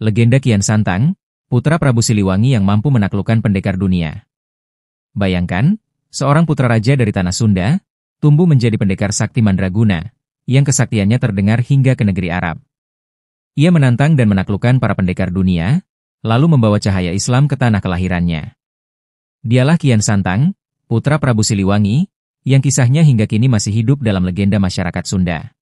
Legenda Kian Santang, putra Prabu Siliwangi yang mampu menaklukkan pendekar dunia. Bayangkan, seorang putra raja dari tanah Sunda, tumbuh menjadi pendekar sakti mandraguna, yang kesaktiannya terdengar hingga ke negeri Arab. Ia menantang dan menaklukkan para pendekar dunia, lalu membawa cahaya Islam ke tanah kelahirannya. Dialah Kian Santang, putra Prabu Siliwangi, yang kisahnya hingga kini masih hidup dalam legenda masyarakat Sunda.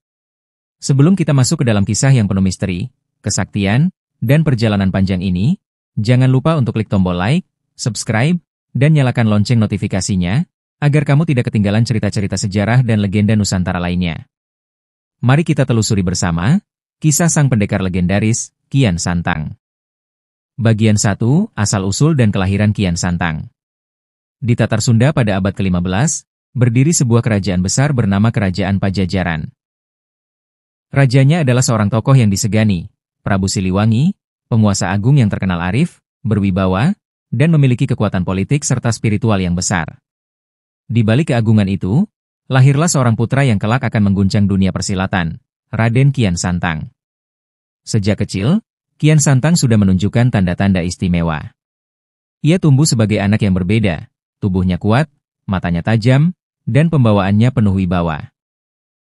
Sebelum kita masuk ke dalam kisah yang penuh misteri, kesaktian, dan perjalanan panjang ini, jangan lupa untuk klik tombol like, subscribe, dan nyalakan lonceng notifikasinya, agar kamu tidak ketinggalan cerita-cerita sejarah dan legenda Nusantara lainnya. Mari kita telusuri bersama, kisah sang pendekar legendaris, Kian Santang. Bagian 1, Asal-usul dan kelahiran Kian Santang. Di Tatar Sunda pada abad ke-15, berdiri sebuah kerajaan besar bernama Kerajaan Pajajaran. Rajanya adalah seorang tokoh yang disegani, Prabu Siliwangi, penguasa agung yang terkenal arif, berwibawa, dan memiliki kekuatan politik serta spiritual yang besar. Di balik keagungan itu, lahirlah seorang putra yang kelak akan mengguncang dunia persilatan, Raden Kian Santang. Sejak kecil, Kian Santang sudah menunjukkan tanda-tanda istimewa. Ia tumbuh sebagai anak yang berbeda, tubuhnya kuat, matanya tajam, dan pembawaannya penuh wibawa.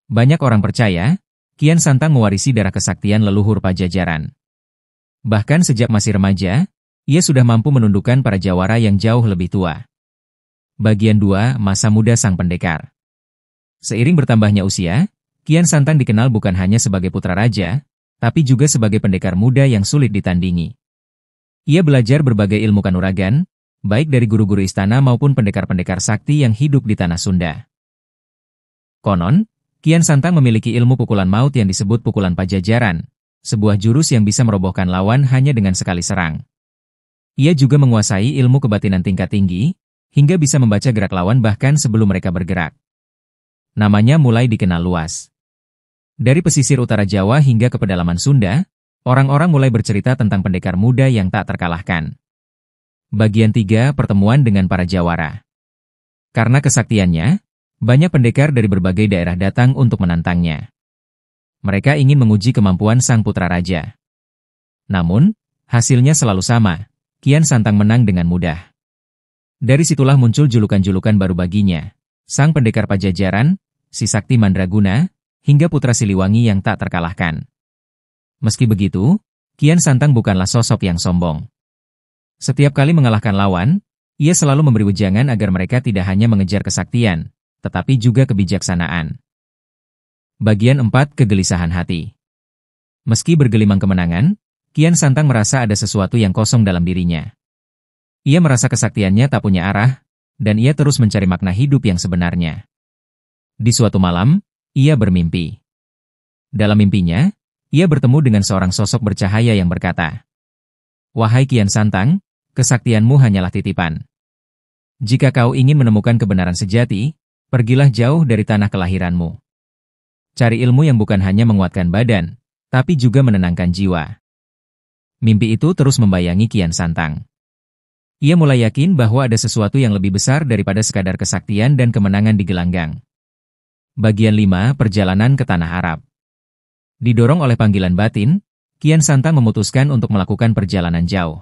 Banyak orang percaya, Kian Santang mewarisi darah kesaktian leluhur Pajajaran. Bahkan sejak masih remaja, ia sudah mampu menundukkan para jawara yang jauh lebih tua. Bagian 2, Masa muda sang pendekar. Seiring bertambahnya usia, Kian Santang dikenal bukan hanya sebagai putra raja, tapi juga sebagai pendekar muda yang sulit ditandingi. Ia belajar berbagai ilmu kanuragan, baik dari guru-guru istana maupun pendekar-pendekar sakti yang hidup di tanah Sunda. Konon, Kian Santang memiliki ilmu pukulan maut yang disebut pukulan Pajajaran, sebuah jurus yang bisa merobohkan lawan hanya dengan sekali serang. Ia juga menguasai ilmu kebatinan tingkat tinggi, hingga bisa membaca gerak lawan bahkan sebelum mereka bergerak. Namanya mulai dikenal luas. Dari pesisir utara Jawa hingga ke pedalaman Sunda, orang-orang mulai bercerita tentang pendekar muda yang tak terkalahkan. Bagian 3, Pertemuan dengan para jawara. Karena kesaktiannya, banyak pendekar dari berbagai daerah datang untuk menantangnya. Mereka ingin menguji kemampuan sang putra raja. Namun, hasilnya selalu sama, Kian Santang menang dengan mudah. Dari situlah muncul julukan-julukan baru baginya, sang pendekar Pajajaran, si sakti mandraguna, hingga putra Siliwangi yang tak terkalahkan. Meski begitu, Kian Santang bukanlah sosok yang sombong. Setiap kali mengalahkan lawan, ia selalu memberi wejangan agar mereka tidak hanya mengejar kesaktian, tetapi juga kebijaksanaan. Bagian 4, Kegelisahan hati. Meski bergelimang kemenangan, Kian Santang merasa ada sesuatu yang kosong dalam dirinya. Ia merasa kesaktiannya tak punya arah, dan ia terus mencari makna hidup yang sebenarnya. Di suatu malam, ia bermimpi. Dalam mimpinya, ia bertemu dengan seorang sosok bercahaya yang berkata, "Wahai Kian Santang, kesaktianmu hanyalah titipan. Jika kau ingin menemukan kebenaran sejati, pergilah jauh dari tanah kelahiranmu. Cari ilmu yang bukan hanya menguatkan badan, tapi juga menenangkan jiwa." Mimpi itu terus membayangi Kian Santang. Ia mulai yakin bahwa ada sesuatu yang lebih besar daripada sekadar kesaktian dan kemenangan di gelanggang. Bagian 5, Perjalanan ke Tanah Arab. Didorong oleh panggilan batin, Kian Santang memutuskan untuk melakukan perjalanan jauh.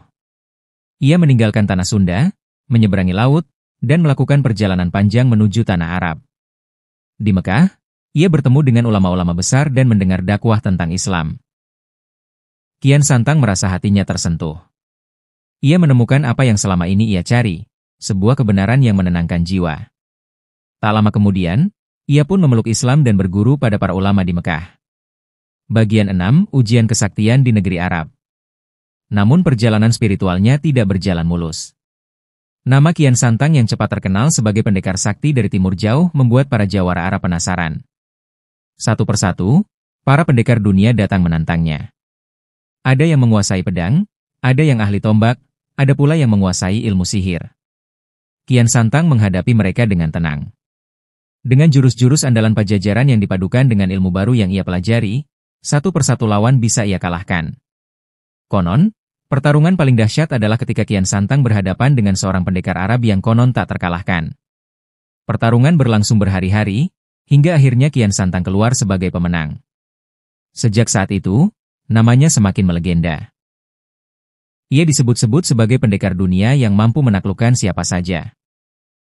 Ia meninggalkan tanah Sunda, menyeberangi laut, dan melakukan perjalanan panjang menuju Tanah Arab. Di Mekah, ia bertemu dengan ulama-ulama besar dan mendengar dakwah tentang Islam. Kian Santang merasa hatinya tersentuh. Ia menemukan apa yang selama ini ia cari, sebuah kebenaran yang menenangkan jiwa. Tak lama kemudian, ia pun memeluk Islam dan berguru pada para ulama di Mekah. Bagian 6, Ujian kesaktian di negeri Arab. Namun perjalanan spiritualnya tidak berjalan mulus. Nama Kian Santang yang cepat terkenal sebagai pendekar sakti dari timur jauh membuat para jawara Arab penasaran. Satu persatu, para pendekar dunia datang menantangnya. Ada yang menguasai pedang, ada yang ahli tombak, ada pula yang menguasai ilmu sihir. Kian Santang menghadapi mereka dengan tenang. Dengan jurus-jurus andalan Pajajaran yang dipadukan dengan ilmu baru yang ia pelajari, satu persatu lawan bisa ia kalahkan. Konon, pertarungan paling dahsyat adalah ketika Kian Santang berhadapan dengan seorang pendekar Arab yang konon tak terkalahkan. Pertarungan berlangsung berhari-hari, hingga akhirnya Kian Santang keluar sebagai pemenang. Sejak saat itu, namanya semakin melegenda. Ia disebut-sebut sebagai pendekar dunia yang mampu menaklukkan siapa saja.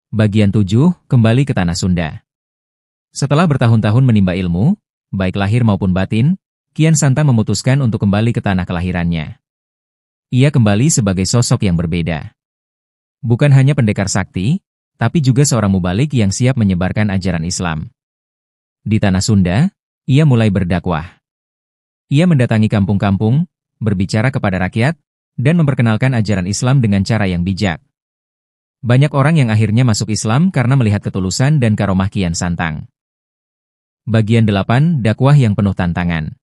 Bagian 7, kembali ke tanah Sunda. Setelah bertahun-tahun menimba ilmu, baik lahir maupun batin, Kian Santang memutuskan untuk kembali ke tanah kelahirannya. Ia kembali sebagai sosok yang berbeda. Bukan hanya pendekar sakti, tapi juga seorang mubalik yang siap menyebarkan ajaran Islam. Di tanah Sunda, ia mulai berdakwah. Ia mendatangi kampung-kampung, berbicara kepada rakyat, dan memperkenalkan ajaran Islam dengan cara yang bijak. Banyak orang yang akhirnya masuk Islam karena melihat ketulusan dan karomah Kian Santang. Bagian 8, dakwah yang penuh tantangan.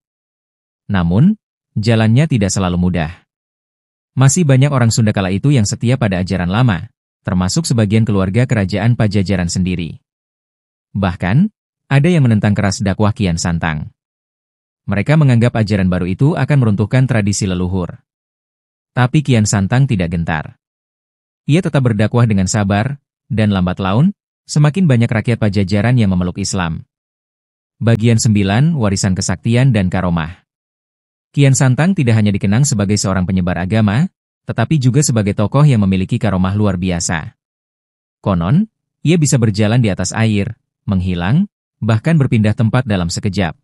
Namun, jalannya tidak selalu mudah. Masih banyak orang Sunda kala itu yang setia pada ajaran lama, termasuk sebagian keluarga kerajaan Pajajaran sendiri. Bahkan, ada yang menentang keras dakwah Kian Santang. Mereka menganggap ajaran baru itu akan meruntuhkan tradisi leluhur. Tapi Kian Santang tidak gentar. Ia tetap berdakwah dengan sabar, dan lambat laun, semakin banyak rakyat Pajajaran yang memeluk Islam. Bagian 9, warisan kesaktian dan karomah. Kian Santang tidak hanya dikenang sebagai seorang penyebar agama, tetapi juga sebagai tokoh yang memiliki karomah luar biasa. Konon, ia bisa berjalan di atas air, menghilang, bahkan berpindah tempat dalam sekejap.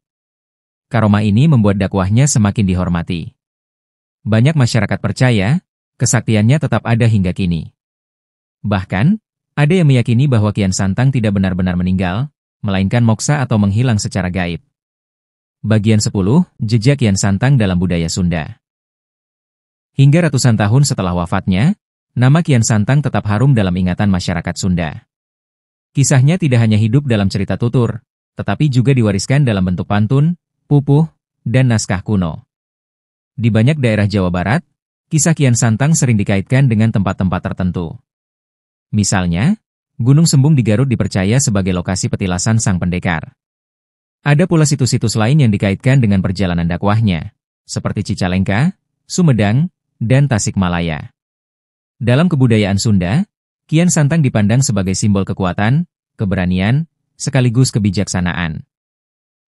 Karomah ini membuat dakwahnya semakin dihormati. Banyak masyarakat percaya, kesaktiannya tetap ada hingga kini. Bahkan, ada yang meyakini bahwa Kian Santang tidak benar-benar meninggal, melainkan moksa atau menghilang secara gaib. Bagian 10, jejak Kian Santang dalam budaya Sunda. Hingga ratusan tahun setelah wafatnya, nama Kian Santang tetap harum dalam ingatan masyarakat Sunda. Kisahnya tidak hanya hidup dalam cerita tutur, tetapi juga diwariskan dalam bentuk pantun, pupuh, dan naskah kuno. Di banyak daerah Jawa Barat, kisah Kian Santang sering dikaitkan dengan tempat-tempat tertentu. Misalnya, Gunung Sembung di Garut dipercaya sebagai lokasi petilasan sang pendekar. Ada pula situs-situs lain yang dikaitkan dengan perjalanan dakwahnya, seperti Cicalengka, Sumedang, dan Tasikmalaya. Dalam kebudayaan Sunda, Kian Santang dipandang sebagai simbol kekuatan, keberanian, sekaligus kebijaksanaan.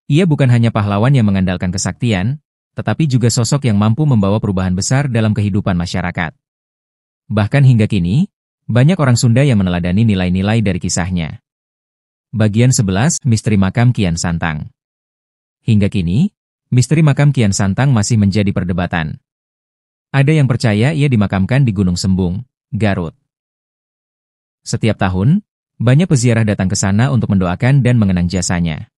Ia bukan hanya pahlawan yang mengandalkan kesaktian, tetapi juga sosok yang mampu membawa perubahan besar dalam kehidupan masyarakat. Bahkan hingga kini, banyak orang Sunda yang meneladani nilai-nilai dari kisahnya. Bagian 11, misteri makam Kian Santang. Hingga kini, misteri makam Kian Santang masih menjadi perdebatan. Ada yang percaya ia dimakamkan di Gunung Sembung, Garut. Setiap tahun, banyak peziarah datang ke sana untuk mendoakan dan mengenang jasanya.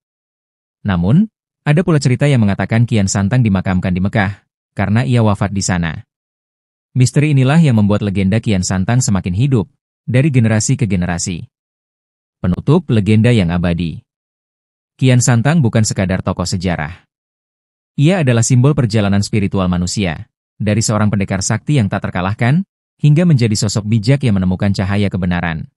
Namun, ada pula cerita yang mengatakan Kian Santang dimakamkan di Mekah, karena ia wafat di sana. Misteri inilah yang membuat legenda Kian Santang semakin hidup, dari generasi ke generasi. Penutup legenda yang abadi. Kian Santang bukan sekadar tokoh sejarah. Ia adalah simbol perjalanan spiritual manusia, dari seorang pendekar sakti yang tak terkalahkan, hingga menjadi sosok bijak yang menemukan cahaya kebenaran.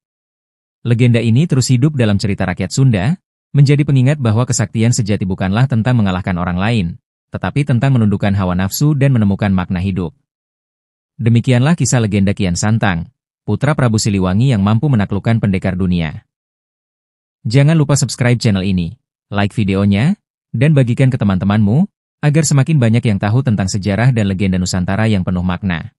Legenda ini terus hidup dalam cerita rakyat Sunda, menjadi pengingat bahwa kesaktian sejati bukanlah tentang mengalahkan orang lain, tetapi tentang menundukkan hawa nafsu dan menemukan makna hidup. Demikianlah kisah legenda Kian Santang, putra Prabu Siliwangi yang mampu menaklukkan pendekar dunia. Jangan lupa subscribe channel ini, like videonya, dan bagikan ke teman-temanmu, agar semakin banyak yang tahu tentang sejarah dan legenda Nusantara yang penuh makna.